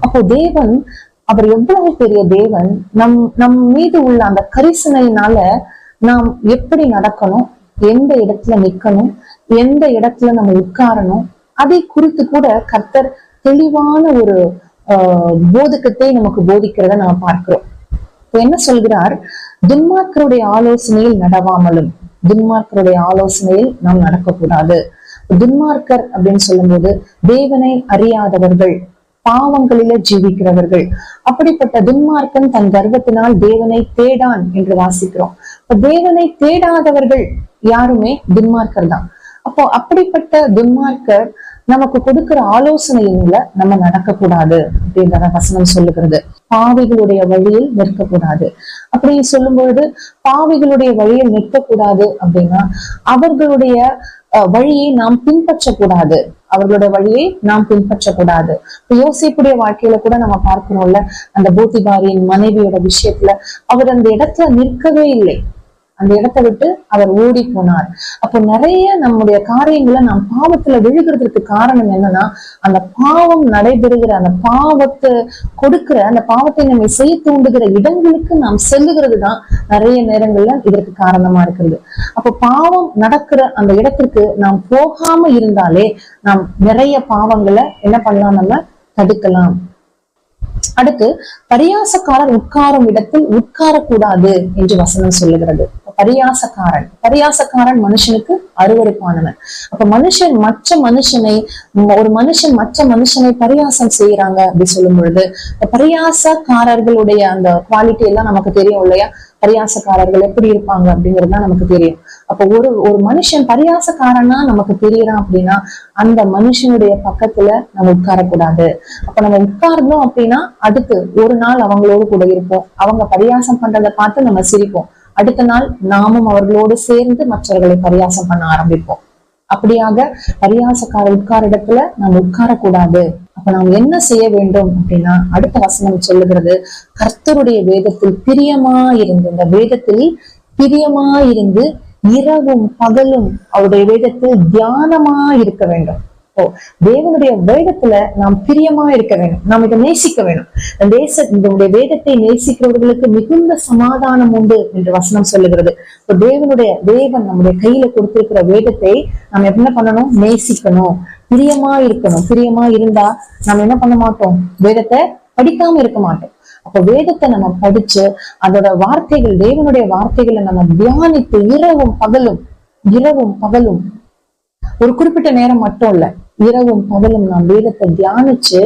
அப்போ தேவன், அவர் எவ்வளவு பெரிய தேவன், நம் மீது உள்ள அந்த கரிசனையினால நாம் எப்படி நடக்கணும், எந்த இடத்துல நிக்கணும், எந்த இடத்துல நம்ம உட்காரணும், அதை குறித்து கூட கர்த்தர் தெளிவான ஒரு போதகத்தை நமக்கு போதிக்கிறத நம்ம பார்க்கிறோம். என்ன சொல்கிறார்? துன்மார்க்கருடைய ஆலோசனையில் நடவாமலும், துன்மார்க்கருடைய ஆலோசனையில் நாம் நடக்கக்கூடாது. துன்மார்க்கர் அப்படின்னு சொல்லும்போது தேவனை அறியாதவர்கள், பாவங்களில ஜீவிக்கிறவர்கள். அப்படிப்பட்ட துன்மார்க்கன் தன் கர்வத்தினால் தேவனை தேடான் என்று வாசிக்கிறோம். தேவனை தேடாதவர்கள் யாருமே துன்மார்க்கர் தான். அப்போ அப்படிப்பட்ட துன்மார்க்கர் நமக்கு கொடுக்கிற ஆலோசனையில நம்ம நடக்கக்கூடாது அப்படின்றத வசனம் சொல்லுகிறது. பாவிகளுடைய வழியில் நிற்கக்கூடாது. அப்படி சொல்லும் பொழுது பாவிகளுடைய வழியில் நிற்கக்கூடாது அப்படின்னா அவர்களுடைய வழியை நாம் பின்பற்றக்கூடாது. அவர்களுடைய வழியை நாம் பின்பற்றக்கூடாது. யோசேப்புடைய வாழ்க்கையில கூட நம்ம பார்க்கிறோம்ல, அந்த போத்திபாரின் மனைவியோட விஷயத்துல அவர் அந்த இடத்துல நிற்கவே இல்லை. அந்த இடத்தை விட்டு அவர் ஓடி போனார். அப்போ நிறைய நம்முடைய காரியங்களை நாம் பாவத்துல விழுகிறதுக்கு காரணம் என்னன்னா, அந்த பாவம் நடைபெறுகிற, அந்த பாவத்தை கொடுக்கிற, அந்த பாவத்தை நம்ம செய்ய தூண்டுகிற இடங்களுக்கு நாம் செல்லுகிறது தான் நிறைய நேரங்கள்ல இதற்கு காரணமா இருக்கிறது. அப்போ பாவம் நடக்கிற அந்த இடத்திற்கு நாம் போகாம இருந்தாலே நாம் நிறைய பாவங்களை என்ன பண்ணலாம், நம்ம தடுக்கலாம். அடுத்து, பரியாசக்காரர் உட்காரும் இடத்தில் உட்காரக்கூடாது என்று வசனம் சொல்லுகிறது. பரியாசக்காரன் மனுஷனுக்கு அருவருப்பானவன். அப்ப ஒரு மனுஷன் மற்ற மனுஷனை பரியாசம் செய்யறாங்க அப்படி சொல்லும் பொழுது, பரியாசக்காரர்களுடைய அந்த குவாலிட்டி எல்லாம் நமக்கு தெரியும் இல்லையா? பரியாசக்காரர்கள் எப்படி இருப்பாங்க அப்படிங்கிறது நமக்கு தெரியும். அப்ப ஒரு மனுஷன் பரியாசக்காரனா நமக்கு தெரியறான் அப்படின்னா அந்த மனுஷனுடைய பக்கத்துல நம்ம உட்காரக்கூடாது. அப்ப நம்ம உட்கார்ந்தோம் அப்படின்னா அடுத்து ஒரு நாள் அவங்களோடு கூட இருப்போம். அவங்க பரியாசம் பண்றதை பார்த்து நம்ம சிரிப்போம். அடுத்த நாள் நாமும் அவர்களோடு சேர்ந்து மற்றவர்களை பரியாசம் பண்ண ஆரம்பிப்போம். அப்படியாக பரியாசக்கார உட்கார இடத்துல நாம் உட்காரக்கூடாது. அப்ப நாம் என்ன செய்ய வேண்டும் அப்படின்னா, அடுத்த வசனம் சொல்லுகிறது, கர்த்தருடைய வேதத்தில் பிரியமாயிருந்து, இந்த வேதத்தில் பிரியமாயிருந்து இரவும் பகலும் அவருடைய வேதத்தில் தியானமா இருக்க வேண்டும். தேவனுடைய வேதத்துல நாம் பிரியமா இருக்க வேண்டும். நாம் இதை நேசிக்க வேண்டும். இந்த வேதத்தை நேசிக்கிறவர்களுக்கு மிகுந்த சமாதானம் உண்டு என்று வசனம் சொல்லுகிறது. தேவன் நம்முடைய கையில கொடுத்திருக்கிற வேதத்தை நாம் என்ன பண்ணணும்? நேசிக்கணும், பிரியமா இருக்கணும். பிரியமா இருந்தா நாம் என்ன பண்ண மாட்டோம்? வேதத்தை படிக்காம இருக்க மாட்டோம். அப்ப வேதத்தை நம்ம படிச்சு அதோட வார்த்தைகள், தேவனுடைய வார்த்தைகளை நம்ம தியானித்து இரவும் பகலும் ஒரு குறிப்பிட்ட நேரம் மட்டும் இல்ல, இரவும் பகலும் நாம் வேதத்தை தியானிச்சு